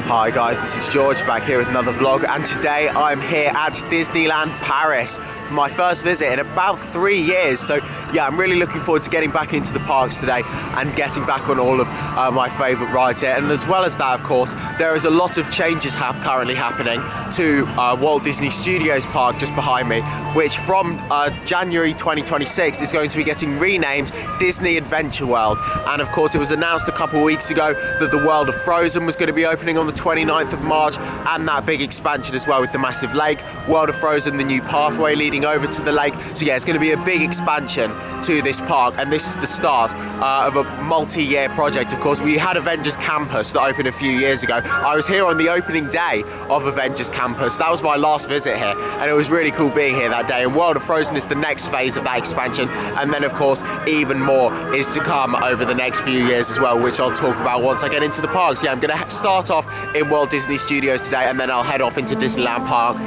Hi guys, this is George back here with another vlog, and today I'm here at Disneyland Paris for my first visit in about 3 years. So yeah, I'm really looking forward to getting back into the parks today and getting back on all of my favourite rides here. And as well as that, of course, there is a lot of changes currently happening to Walt Disney Studios Park just behind me, which from January 2026 is going to be getting renamed Disney Adventure World. And of course, it was announced a couple of weeks ago that the world of Frozen was going to be opening on the 29th of March, and that big expansion as well with the massive lake. World of Frozen, the new pathway leading over to the lake. So yeah, it's going to be a big expansion to this park, and this is the start of a multi-year project. Of course, we had Avengers Campus that opened a few years ago. I was here on the opening day of Avengers Campus. That was my last visit here, and it was really cool being here that day. And World of Frozen is the next phase of that expansion, and then of course even more is to come over the next few years as well, which I'll talk about once I get into the parks. Yeah, I'm going to start off in Walt Disney Studios today, and then I'll head off into Disneyland Park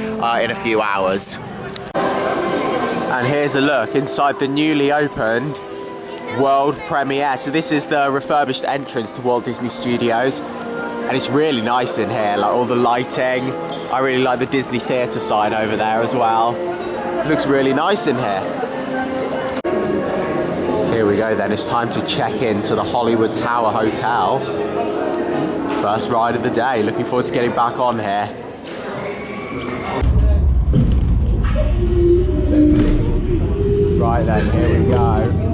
in a few hours. And here's a look inside the newly opened world premiere. So this is the refurbished entrance to Walt Disney Studios, and it's really nice in here, like all the lighting. I really like the Disney Theatre sign over there as well. It looks really nice in here. Here we go then, it's time to check in to the Hollywood Tower Hotel. First ride of the day, looking forward to getting back on here. Right then, here we go.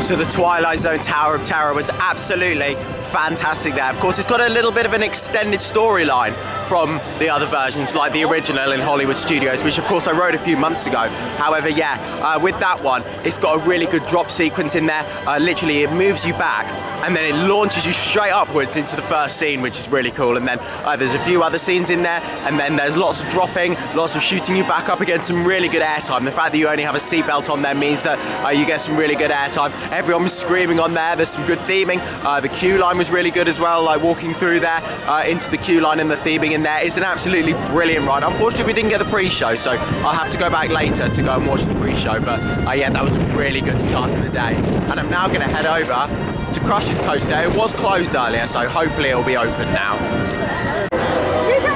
So the Twilight Zone Tower of Terror was absolutely fantastic there. Of course, it's got a little bit of an extended storyline from the other versions, like the original in Hollywood Studios, which of course I rode a few months ago. However, yeah, with that one, it's got a really good drop sequence in there. Literally, it moves you back, and then it launches you straight upwards into the first scene, which is really cool. And then there's a few other scenes in there, and then there's lots of dropping, lots of shooting you back up against some really good airtime. The fact that you only have a seatbelt on there means that you get some really good airtime. Everyone was screaming on there. There's some good theming. The queue line was really good as well, like walking through there into the queue line, and the theming in there is an absolutely brilliant ride. Unfortunately, we didn't get the pre-show, so I'll have to go back later to go and watch the pre-show, but yeah, that was a really good start to the day. And I'm now going to head over to Crush's Coaster. It was closed earlier, so hopefully it'll be open now.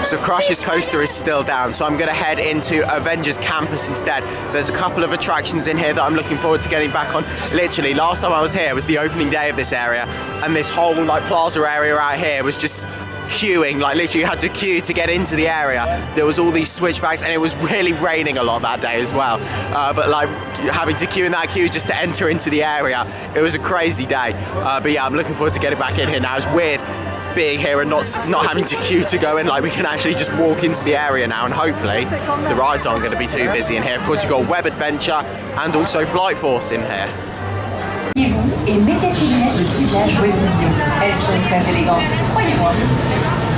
So Crush's Coaster is still down, so I'm going to head into Avengers Campus instead. There's a couple of attractions in here that I'm looking forward to getting back on. Literally, last time I was here was the opening day of this area, and this whole like plaza area out here was just queuing. Like literally you had to queue to get into the area. There was all these switchbacks, and it was really raining a lot that day as well. But like having to queue in that queue just to enter into the area, it was a crazy day. But yeah, I'm looking forward to getting back in here now. It's weird being here and not having to queue to go in. Like we can actually just walk into the area now, and hopefully the rides aren't going to be too busy in here. Of course, you've got Web Adventure and also Flight Force in here. Et mettez ces lunettes de ciblage Web Vision. Elles sont très élégantes, croyez-moi.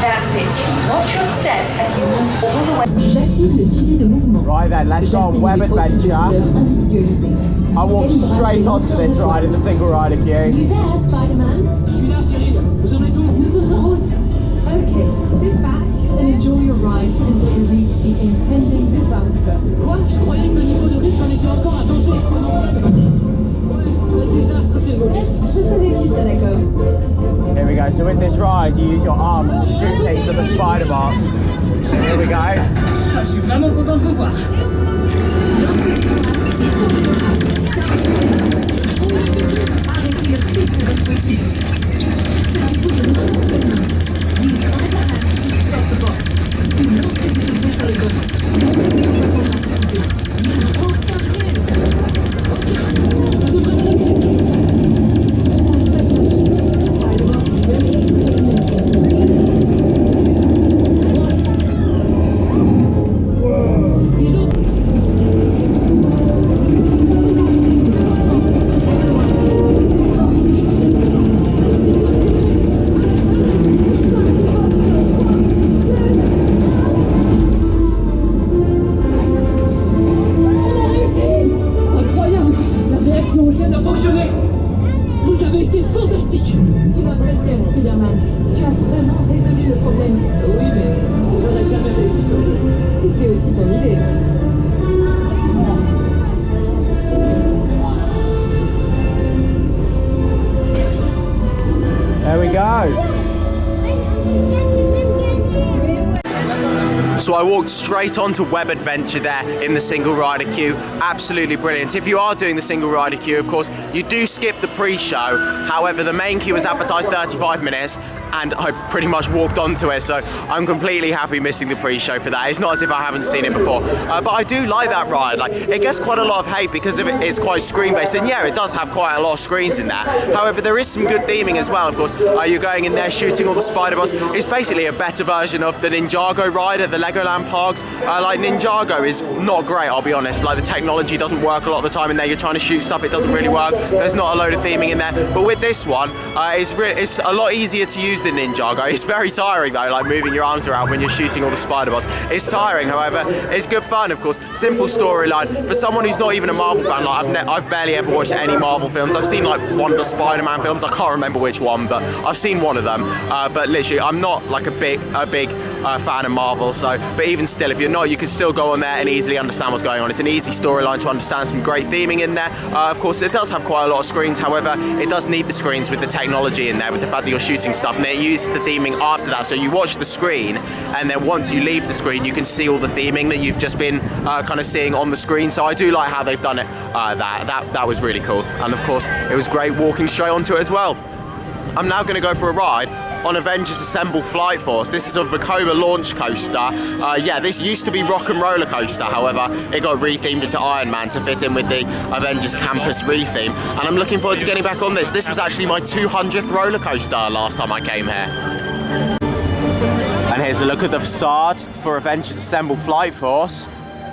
That's it. Watch your step as you move all the way. J'active le suivi de mouvement. Right then, let's go on Web Adventure. I walked straight onto this ride in the single rider queue. You there, Spider-Man? Je suis là, chérie. Vous en êtes où? Nous sommes en route. Okay, sit back and enjoy your ride until you reach the impending disaster. Quoi? Je croyais que le niveau de risque en était encore à danger exponentiel. Le désastre, c'est le mot juste. Je savais que tu serais d'accord. Here we go. So with this ride, you use your arms to shoot things at the spider box. Here we go. Je suis vraiment content de vous voir. So I walked straight onto Web Adventure there in the single rider queue. Absolutely brilliant. If you are doing the single rider queue, of course, you do skip the pre-show. However, the main queue is advertised 35 minutes and I pretty much walked onto it, so I'm completely happy missing the pre-show for that. It's not as if I haven't seen it before, but I do like that ride. Like, it gets quite a lot of hate because it's quite screen-based, and yeah, it does have quite a lot of screens in there. However, there is some good theming as well, of course. You're going in there shooting all the spider bots. It's basically a better version of the Ninjago ride at the Legoland parks. Like, Ninjago is not great, I'll be honest. Like, the technology doesn't work a lot of the time in there. You're trying to shoot stuff, it doesn't really work. There's not a load of theming in there. But with this one, it's a lot easier to use than Ninjago. It's very tiring though, like moving your arms around when you're shooting all the spider bots. It's tiring, however, it's good fun, of course. Simple storyline. For someone who's not even a Marvel fan, like I've barely ever watched any Marvel films. I've seen like one of the Spider-Man films, I can't remember which one, but I've seen one of them. But literally, I'm not like a big fan of Marvel, so, but even still, if you're not, you can still go on there and easily understand what's going on. It's an easy storyline to understand, some great theming in there. Of course, it does have quite a lot of screens, however, it does need the screens with the technology in there, with the fact that you're shooting stuff, and it uses the theming after that, so you watch the screen, and then once you leave the screen, you can see all the theming that you've just been kind of seeing on the screen, so I do like how they've done it. That was really cool, and of course, it was great walking straight onto it as well. I'm now going to go for a ride on Avengers Assemble Flight Force. This is a Vekoma launch coaster. Yeah, this used to be Rock and Roller Coaster, however, it got rethemed into Iron Man to fit in with the Avengers Campus retheme, and I'm looking forward to getting back on this. This was actually my 200th roller coaster last time I came here. And here's a look at the facade for Avengers Assemble Flight Force.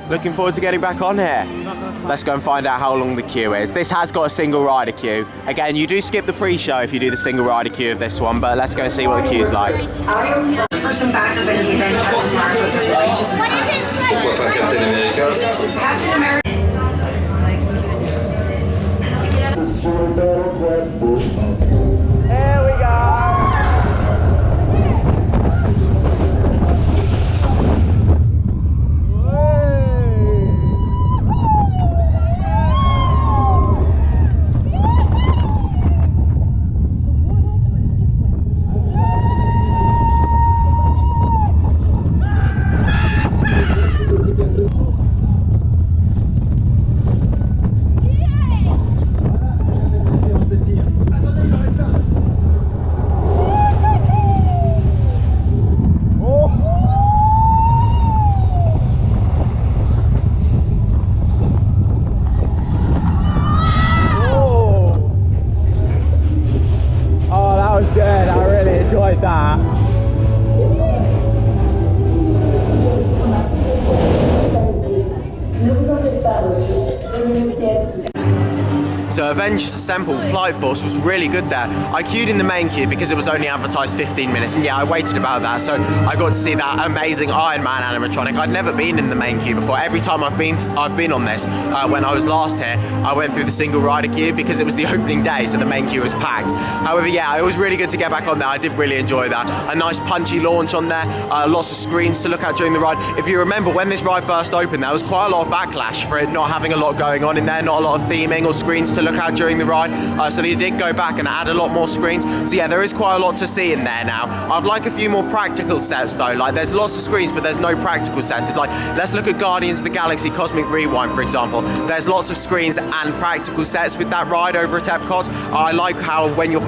Looking forward to getting back on here. Let's go and find out how long the queue is. This has got a single rider queue. Again, you do skip the pre-show if you do the single rider queue of this one, but let's go and see what the queue's like. For some backup in the event Captain Marvel dispatches in time. Pourquoi pas Captain America? Captain America. Here we go. So Avengers Assemble Flight Force was really good there. I queued in the main queue because it was only advertised 15 minutes, and yeah, I waited about that, so I got to see that amazing Iron Man animatronic. I'd never been in the main queue before. Every time I've been on this, when I was last here, I went through the single rider queue because it was the opening day, so the main queue was packed. However, yeah, it was really good to get back on there. I did really enjoy that. A nice punchy launch on there, lots of screens to look at during the ride. If you remember, when this ride first opened, there was quite a lot of backlash for it not having a lot going on in there, not a lot of theming or screens to look at during the ride, so they did go back and add a lot more screens. So yeah, there is quite a lot to see in there now. I'd like a few more practical sets though. Like, there's lots of screens, but there's no practical sets. It's like, let's look at Guardians of the Galaxy Cosmic Rewind, for example. There's lots of screens and practical sets with that ride over at Epcot. I like how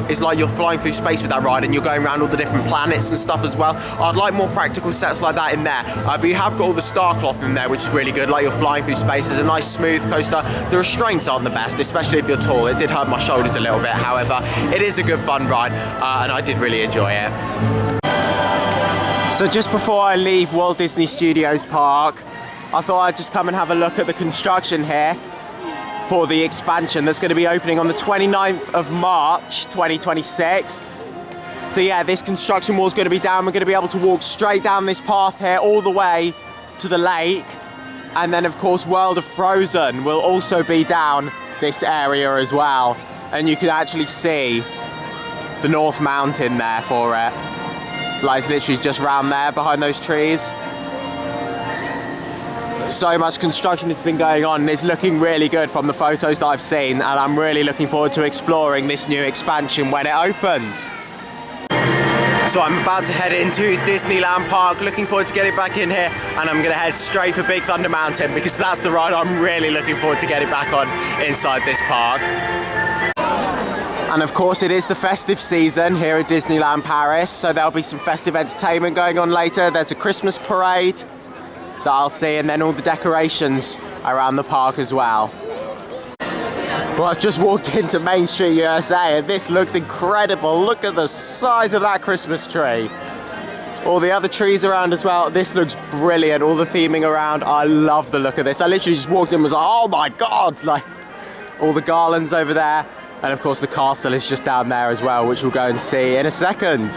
it's like you're flying through space with that ride and you're going around all the different planets and stuff as well. I'd like more practical sets like that in there. But you have got all the star cloth in there, which is really good. Like, you're flying through space. It's a nice smooth coaster. The restraints aren't the best, especially if you're tall. It did hurt my shoulders a little bit. However, it is a good fun ride, and I did really enjoy it. So just before I leave Walt Disney Studios Park, I thought I'd just come and have a look at the construction here for the expansion that's going to be opening on the 29th of March 2026. So yeah, this construction wall is going to be down. We're going to be able to walk straight down this path here all the way to the lake, and then of course World of Frozen will also be down this area as well, and you can actually see the North Mountain there for it. Like, it's literally just round there behind those trees. So much construction has been going on, and it's looking really good from the photos that I've seen, and I'm really looking forward to exploring this new expansion when it opens. So I'm about to head into Disneyland Park, looking forward to getting back in here, and I'm gonna head straight for Big Thunder Mountain because that's the ride I'm really looking forward to getting back on inside this park. And of course it is the festive season here at Disneyland Paris, so there'll be some festive entertainment going on later. There's a Christmas parade that I'll see, and then all the decorations around the park as well. Well, I've just walked into Main Street USA and this looks incredible. Look at the size of that Christmas tree. All the other trees around as well. This looks brilliant. All the theming around. I love the look of this. I literally just walked in and was like, oh my God, like all the garlands over there. And of course the castle is just down there as well, which we'll go and see in a second.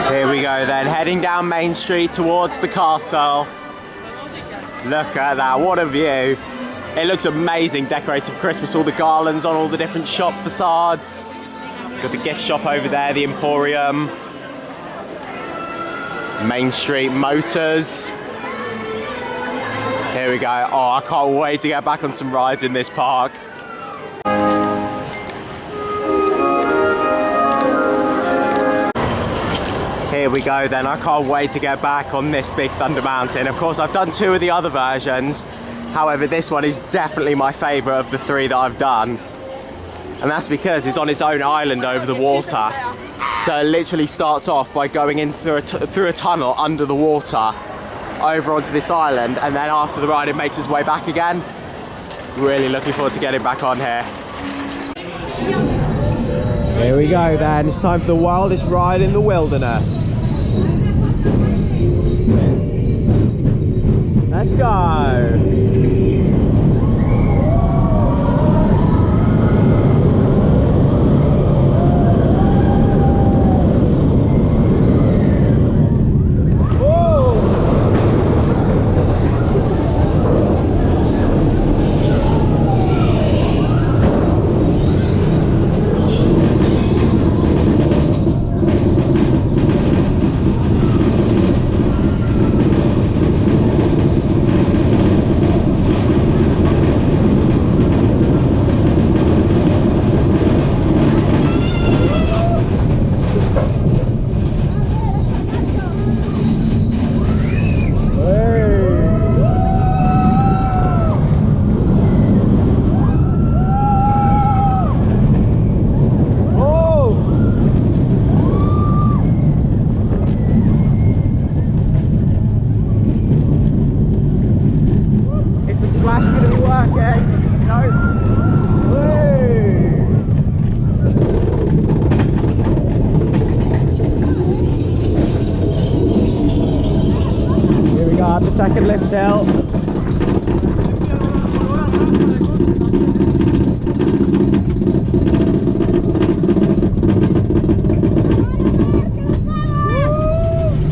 Here we go then, heading down Main Street towards the castle. Look at that, what a view. It looks amazing, decorated for Christmas, all the garlands on all the different shop facades. Got the gift shop over there, the Emporium. Main Street Motors. Here we go. Oh, I can't wait to get back on some rides in this park. Here we go then, I can't wait to get back on this Big Thunder Mountain. Of course, I've done 2 of the other versions. However, this one is definitely my favourite of the 3 that I've done. And that's because it's on its own island over the water. So it literally starts off by going in through a tunnel under the water, over onto this island, and then after the ride it makes its way back again. Really looking forward to getting back on here. Here we go then, it's time for the wildest ride in the wilderness. Let's go! Second lift out.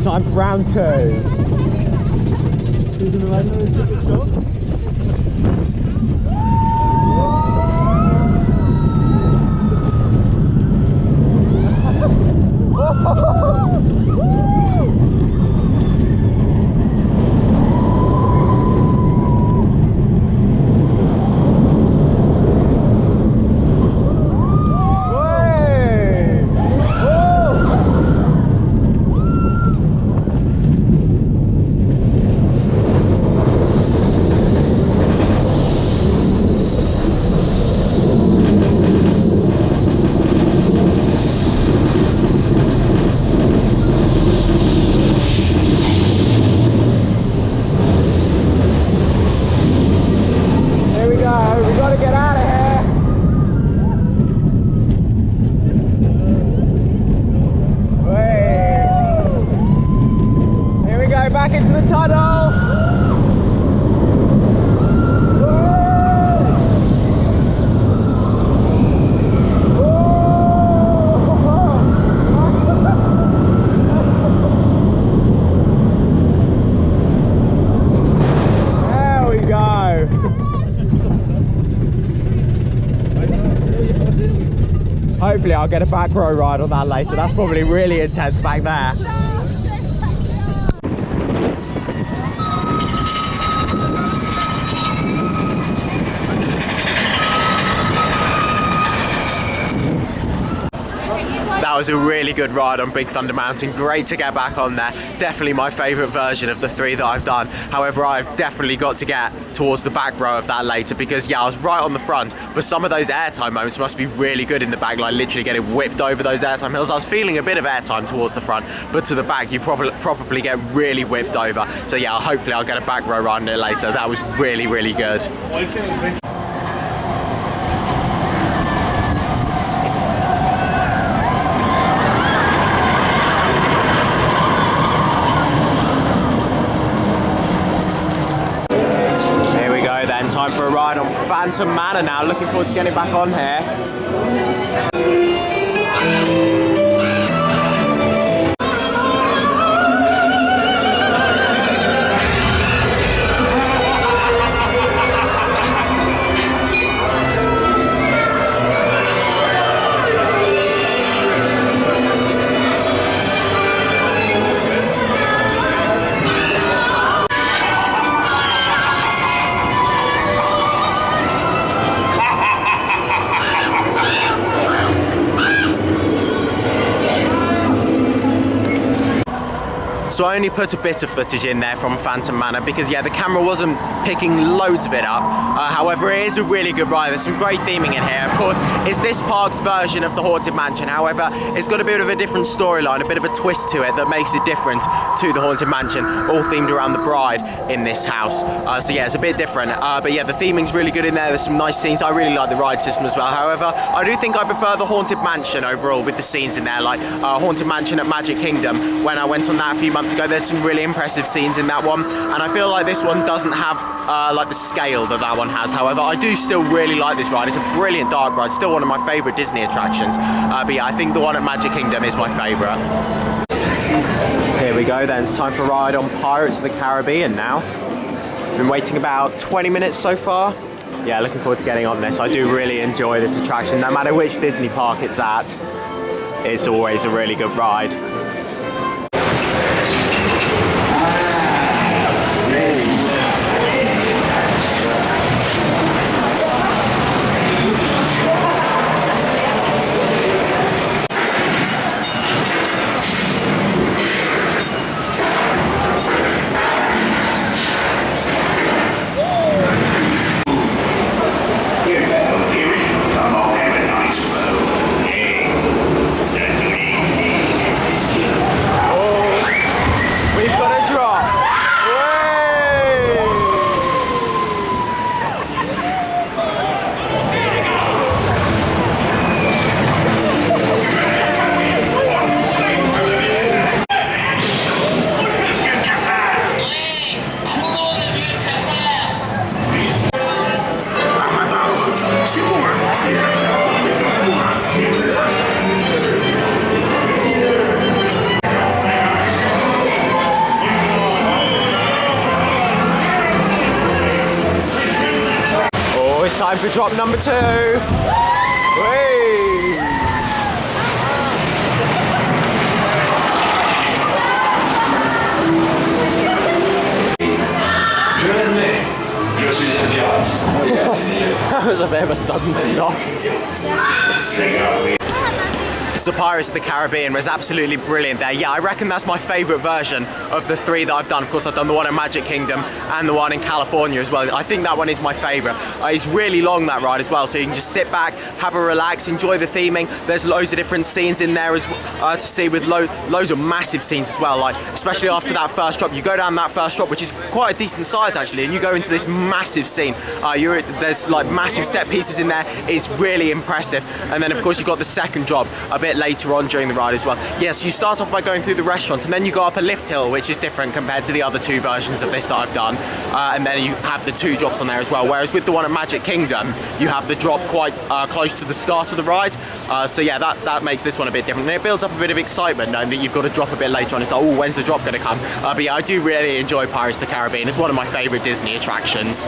Time for round 2. Back into the tunnel. There we go. Hopefully I'll get a back row ride on that later. That's probably really intense back there. that was a really good ride on Big Thunder Mountain. Great to get back on there. Definitely my favourite version of the 3 that I've done. However, I've definitely got to get towards the back row of that later because, yeah, I was right on the front, but some of those airtime moments must be really good in the back, like literally getting whipped over those airtime hills. I was feeling a bit of airtime towards the front, but to the back, you probably get really whipped over. So, yeah, hopefully I'll get a back row ride on it later. That was really, really good. Time for a ride on Phantom Manor now. Looking forward to getting back on here. So I only put a bit of footage in there from Phantom Manor because, yeah, the camera wasn't picking loads of it up. However, it is a really good ride. There's some great theming in here. Of course, it's this park's version of the Haunted Mansion. However, it's got a bit of a different storyline, a bit of a twist to it that makes it different to the Haunted Mansion, all themed around the bride in this house. So yeah, it's a bit different. But yeah, the theming's really good in there. There's some nice scenes. I really like the ride system as well. However, I do think I prefer the Haunted Mansion overall with the scenes in there, like Haunted Mansion at Magic Kingdom. When I went on that a few months ago, there's some really impressive scenes in that one, and I feel like this one doesn't have like the scale that one has. However, I do still really like this ride. It's a brilliant dark ride, still one of my favourite Disney attractions. But yeah, I think the one at Magic Kingdom is my favourite. Here we go then, it's time for a ride on Pirates of the Caribbean now. Been waiting about 20 minutes so far. Yeah, looking forward to getting on this. I do really enjoy this attraction, no matter which Disney park it's at. It's always a really good ride. Time for drop number 2. Whee! That was a bit of a sudden stop. So Pirates of the Caribbean was absolutely brilliant there. Yeah, I reckon that's my favourite version of the 3 that I've done. Of course, I've done the one in Magic Kingdom and the one in California as well. I think that one is my favourite. It's really long, that ride as well, so you can just sit back, have a relax, enjoy the theming. There's loads of different scenes in there as to see, with loads of massive scenes as well, like especially after that first drop. You go down that first drop, which is quite a decent size actually, and you go into this massive scene. There's like massive set pieces in there. It's really impressive. And then of course you've got the second drop a bit later on during the ride as well. Yes, you start off by going through the restaurants, and then you go up a lift hill, which is different compared to the other 2 versions of this that I've done. And then you have the 2 drops on there as well. Whereas with the one at Magic Kingdom, you have the drop quite close to the start of the ride. So yeah, that makes this one a bit different. And it builds up a bit of excitement knowing that you've got to drop a bit later on. It's like, oh, when's the drop going to come? But yeah, I do really enjoy Pirates of the Caribbean. It's one of my favourite Disney attractions.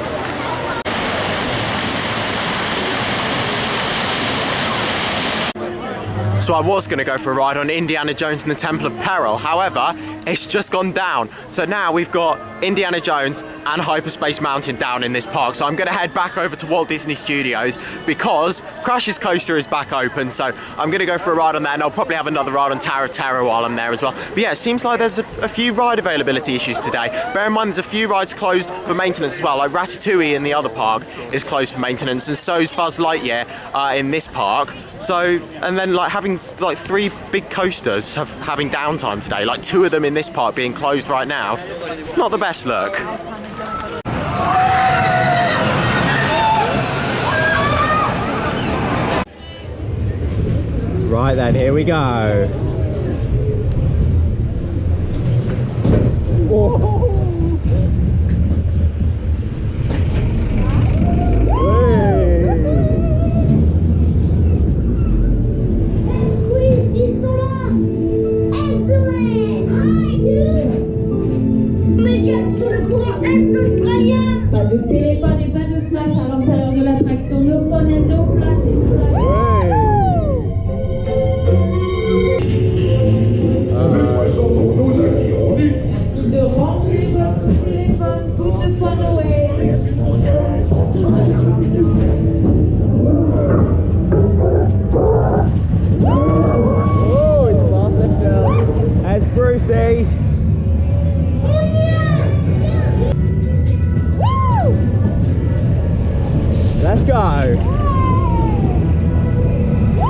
So I was going to go for a ride on Indiana Jones and the Temple of Peril. However, it's just gone down. So now we've got Indiana Jones and Hyperspace Mountain down in this park. So I'm going to head back over to Walt Disney Studios because Crush's Coaster is back open. So I'm going to go for a ride on that, and I'll probably have another ride on Tower of Terror while I'm there as well. But yeah, it seems like there's a few ride availability issues today. Bear in mind there's a few rides closed for maintenance as well, like Ratatouille in the other park is closed for maintenance, and so's Buzz Lightyear in this park. So, and then like having like 3 big coasters having downtime today, like 2 of them in this park being closed right now. Not the best look. Right then, here we go. Whoa. Pas de téléphone et pas de flash à l'intérieur de l'attraction. No phone and no flash inside. Merci de ranger votre téléphone. Put the phone away. Oh, it's a fast lift hill. There's Brucey. Let's go.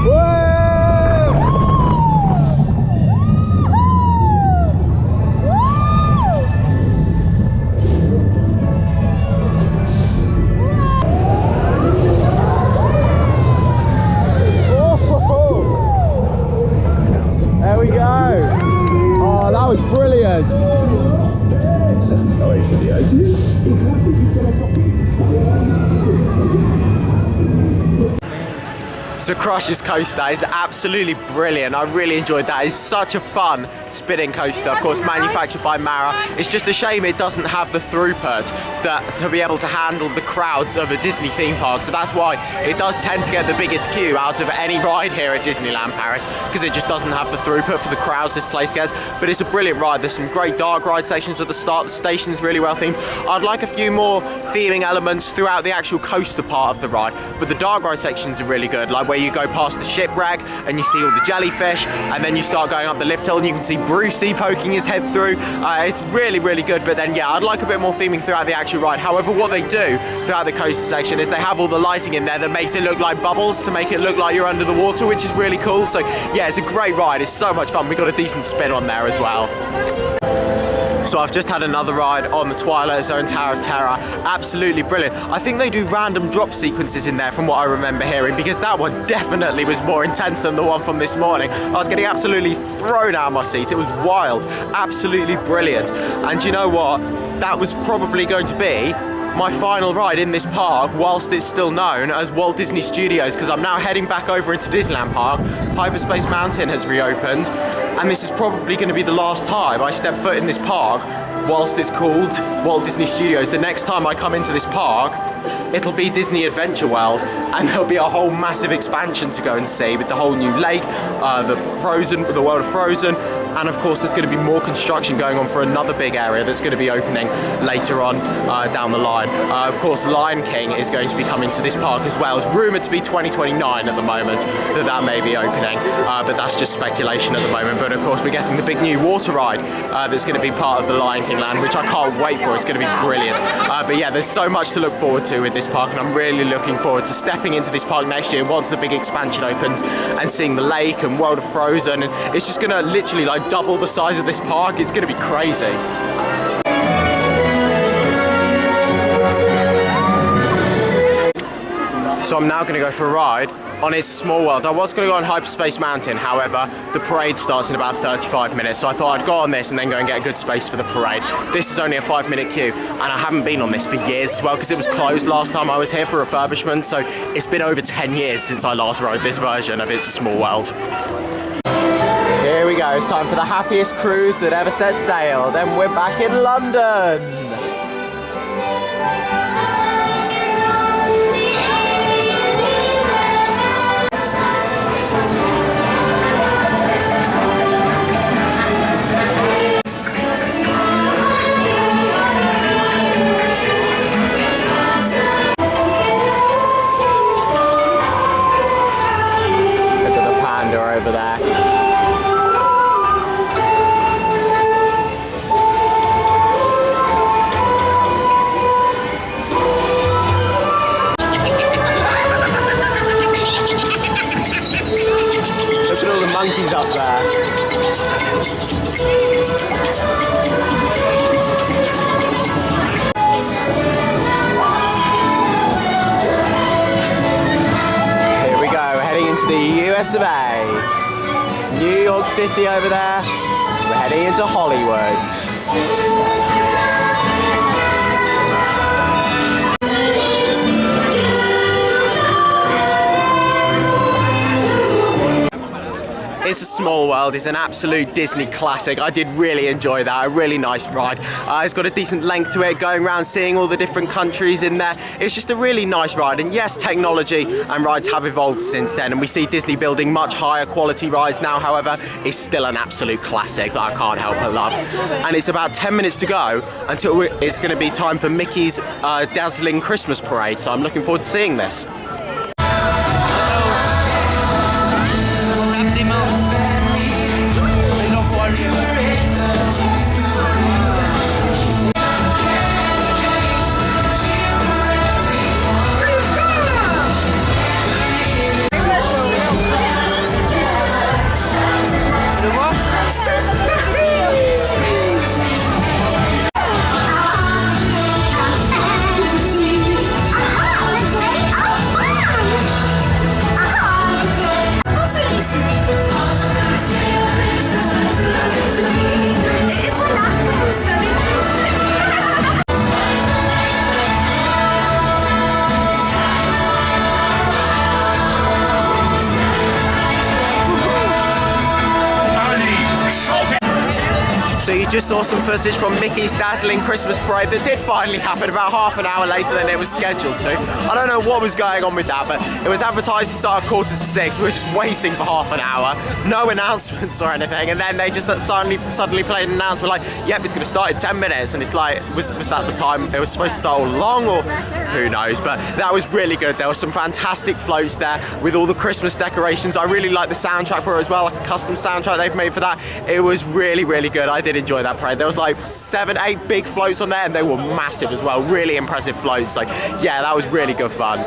Whoa! There we go. Oh, that was brilliant. So Crush's Coaster is absolutely brilliant. I really enjoyed that. It's such a fun spinning coaster, of course manufactured by Mara. It's just a shame it doesn't have the throughput to be able to handle the crowds of a Disney theme park. So that's why it does tend to get the biggest queue out of any ride here at Disneyland Paris, because it just doesn't have the throughput for the crowds this place gets. But it's a brilliant ride. There's some great dark ride stations at the start. The station's really well themed. I'd like a few more theming elements throughout the actual coaster part of the ride, but the dark ride sections are really good, like where you go past the shipwreck and you see all the jellyfish, and then you start going up the lift hill and you can see Brucey poking his head through. It's really, really good. But then yeah, I'd like a bit more theming throughout the actual ride. However, what they do throughout the coaster section is they have all the lighting in there that makes it look like bubbles to make it look like you're under the water, which is really cool. So yeah, it's a great ride. It's so much fun. We got a decent spin on there as well. So I've just had another ride on the Twilight Zone Tower of Terror. Absolutely brilliant. I think they do random drop sequences in there from what I remember hearing, because that one definitely was more intense than the one from this morning. I was getting absolutely thrown out of my seat. It was wild. Absolutely brilliant. And you know what? That was probably going to be my final ride in this park whilst it's still known as Walt Disney Studios, because I'm now heading back over into Disneyland Park. Hyperspace Mountain has reopened, and this is probably going to be the last time I step foot in this park whilst it's called Walt Disney Studios. The next time I come into this park, it'll be Disney Adventure World, and there'll be a whole massive expansion to go and see with the whole new lake, the world of Frozen, and of course there's going to be more construction going on for another big area that's going to be opening later on down the line. Of course, Lion King is going to be coming to this park as well. It's rumoured to be 2029 at the moment that may be opening, but that's just speculation at the moment. But of course we're getting the big new water ride that's going to be part of the Lion King land, which I can't wait for. It's going to be brilliant. But yeah, there's so much to look forward to with this park, and I'm really looking forward to stepping into this park next year once the big expansion opens and seeing the lake and World of Frozen, and it's just going to literally like double the size of this park. It's going to be crazy. So I'm now going to go for a ride on It's a Small World. I was going to go on Hyperspace Mountain, however, the parade starts in about 35 minutes, so I thought I'd go on this and then go and get a good space for the parade. This is only a 5-minute queue, and I haven't been on this for years as well, because it was closed last time I was here for refurbishment, so it's been over 10 years since I last rode this version of It's a Small World. Here we go, it's time for the happiest cruise that ever set sail. Then we're back in London. US of A. It's New York City over there. We're heading into Hollywood. It's a Small World. It's an absolute Disney classic. I did really enjoy that. A really nice ride. It's got a decent length to it, going around seeing all the different countries in there. It's just a really nice ride. And yes, technology and rides have evolved since then, and we see Disney building much higher quality rides now. However, it's still an absolute classic that I can't help but love. And it's about 10 minutes to go until it's going to be time for Mickey's dazzling Christmas parade. So I'm looking forward to seeing this. So you just saw some footage from Mickey's dazzling Christmas parade that did finally happen about half an hour later than it was scheduled to. I don't know what was going on with that, but it was advertised to start at 5:45. We were just waiting for half an hour, no announcements or anything, and then they just suddenly played an announcement like, yep, it's going to start in 10 minutes, and it's like, was that the time it was supposed to start all along, or who knows? But that was really good. There were some fantastic floats there with all the Christmas decorations. I really like the soundtrack for it as well, like a custom soundtrack they've made for that. It was really, really good. I did enjoy that parade. There was like 7, 8 big floats on there, and they were massive as well. Really impressive floats. So yeah, that was really good fun.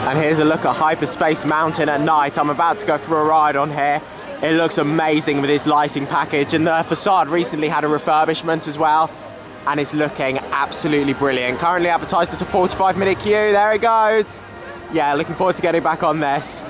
And here's a look at Hyperspace Mountain at night. I'm about to go for a ride on here. It looks amazing with its lighting package, and the facade recently had a refurbishment as well, and it's looking absolutely brilliant. Currently advertised as a 45-minute queue. There it goes. Yeah, looking forward to getting back on this.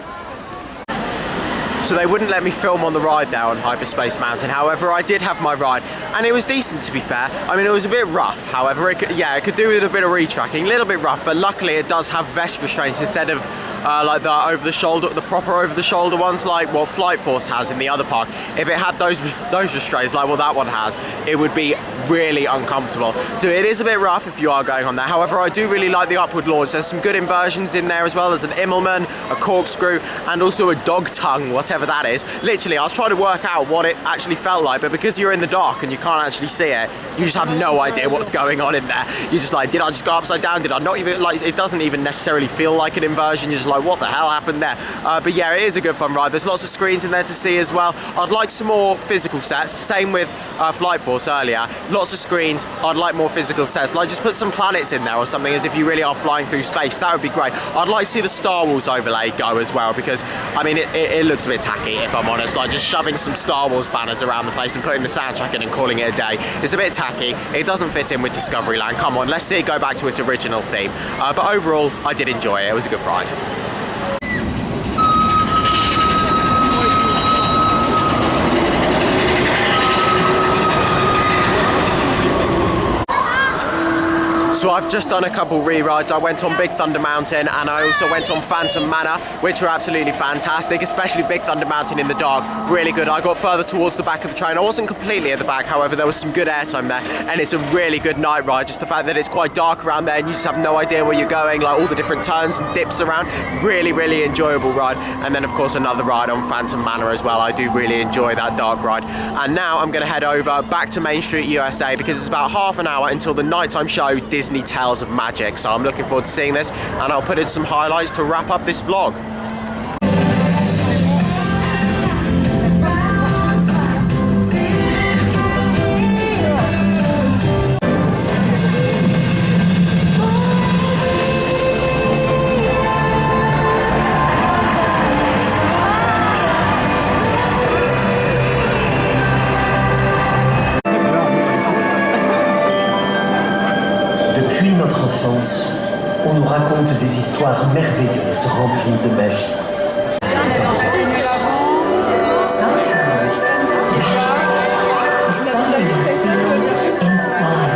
So they wouldn't let me film on the ride there on Hyperspace Mountain. However, I did have my ride, and it was decent, to be fair. I mean, it was a bit rough. However, it could do with a bit of retracking, a little bit rough, but luckily it does have vest restraints instead of like the over-the-shoulder, the proper over-the-shoulder ones like what Flight Force has in the other park. If it had those restraints like what that one has, it would be really uncomfortable. So it is a bit rough if you are going on there. However, I do really like the upward launch. There's some good inversions in there as well. There's an Immelman, a corkscrew, and also a dog tongue, whatever that is. Literally, I was trying to work out what it actually felt like, but because you're in the dark and you can't actually see it, you just have no idea what's going on in there. You're just like, did I just go upside down? Did I not even, like, it doesn't even necessarily feel like an inversion. You're just like, what the hell happened there? But yeah, it is a good fun ride. There's lots of screens in there to see as well. I'd like some more physical sets. Same with Flight Force earlier. Lots of screens. I'd like more physical sets. Like, just put some planets in there or something, as if you really are flying through space. That would be great. I'd like to see the Star Wars overlay go as well, because I mean, it looks a bit tacky, if I'm honest. Like, just shoving some Star Wars banners around the place and putting the soundtrack in and calling it a day. It's a bit tacky. It doesn't fit in with Discoveryland. Come on, let's see it go back to its original theme. But overall, I did enjoy it. It was a good ride. So I've just done a couple re-rides. I went on Big Thunder Mountain, and I also went on Phantom Manor, which were absolutely fantastic, especially Big Thunder Mountain in the dark. Really good. I got further towards the back of the train. I wasn't completely at the back, however, there was some good airtime there, and it's a really good night ride. Just the fact that it's quite dark around there and you just have no idea where you're going, like all the different turns and dips around. Really, really enjoyable ride. And then, of course, another ride on Phantom Manor as well. I do really enjoy that dark ride. And now I'm going to head over back to Main Street USA, because it's about half an hour until the nighttime show, Disney Tales of Magic. So I'm looking forward to seeing this, and I'll put in some highlights to wrap up this vlog. Depuis notre enfance, on nous raconte des histoires merveilleuses remplies de magie. Sometimes magic is something you feel inside.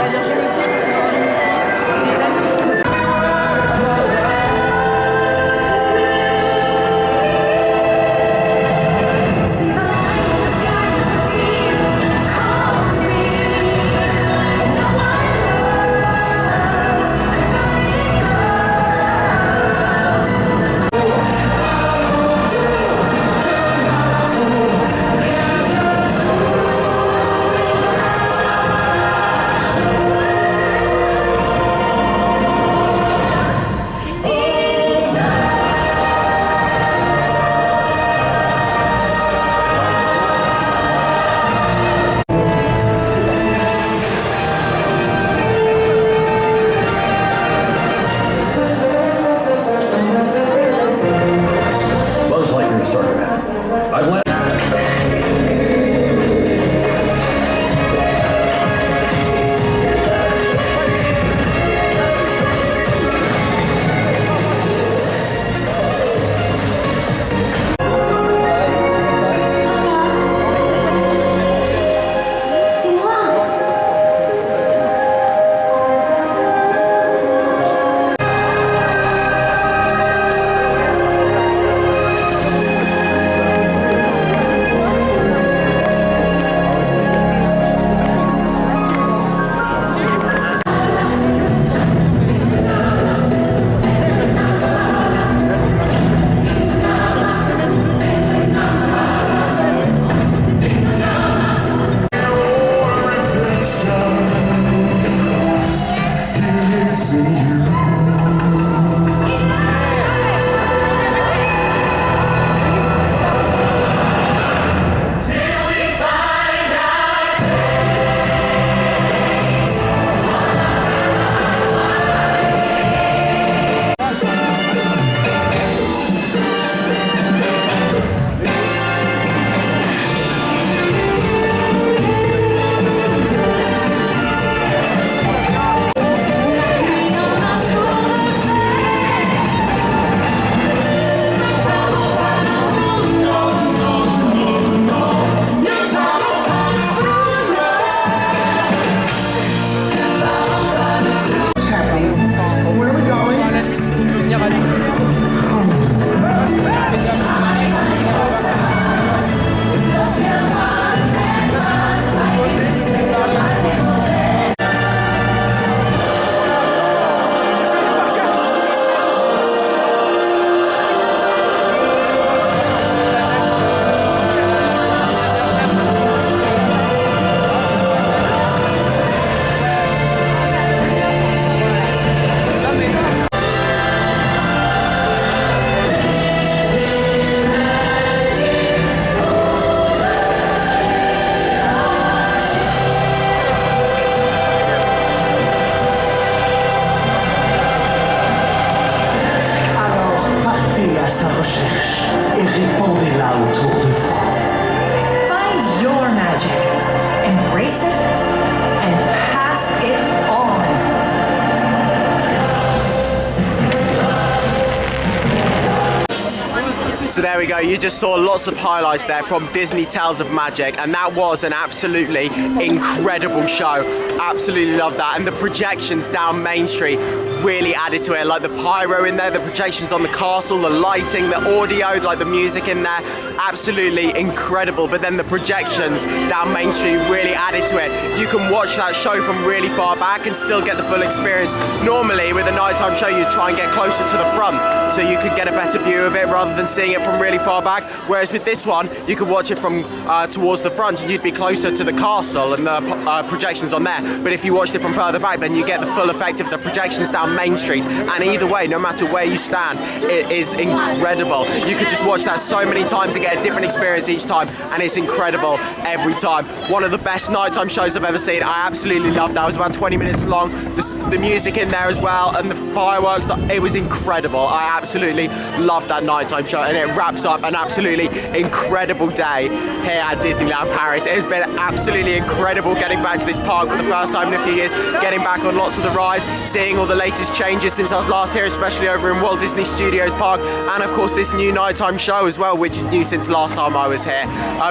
So there we go, you just saw lots of highlights there from Disney Tales of Magic, and that was an absolutely incredible show. Absolutely loved that, and the projections down Main Street really added to it, like the pyro in there, the projections on the castle, the lighting, the audio, like the music in there, absolutely incredible. But then the projections down Main Street really added to it. You can watch that show from really far back and still get the full experience. Normally with a nighttime show you try and get closer to the front so you could get a better view of it rather than seeing it from really far back, whereas with this one you could watch it from towards the front and you'd be closer to the castle and the projections on there. But if you watched it from further back, then you get the full effect of the projections down Main Street, and either way, no matter where you stand, it is incredible. You could just watch that so many times and get a different experience each time, and it's incredible every time. One of the best nighttime shows I've ever seen. I absolutely loved that. It was about 20 minutes long. The music in there as well, and the fireworks, it was incredible. I absolutely loved that nighttime show, and it wraps up an absolutely incredible day here at Disneyland Paris. It has been absolutely incredible getting back to this park for the first time in a few years, getting back on lots of the rides, seeing all the latest amazes, changes since I was last here, especially over in Walt Disney Studios Park, and of course this new nighttime show as well, which is new since last time I was here.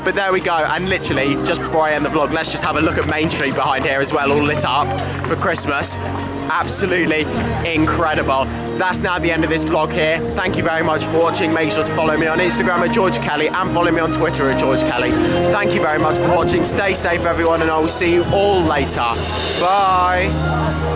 But there we go, and literally just before I end the vlog, let's just have a look at Main Street behind here as well, all lit up for Christmas. Absolutely incredible. That's now the end of this vlog here. Thank you very much for watching. Make sure to follow me on Instagram at George Kelly and follow me on Twitter at George Kelly. Thank you very much for watching. Stay safe everyone, and I will see you all later. Bye.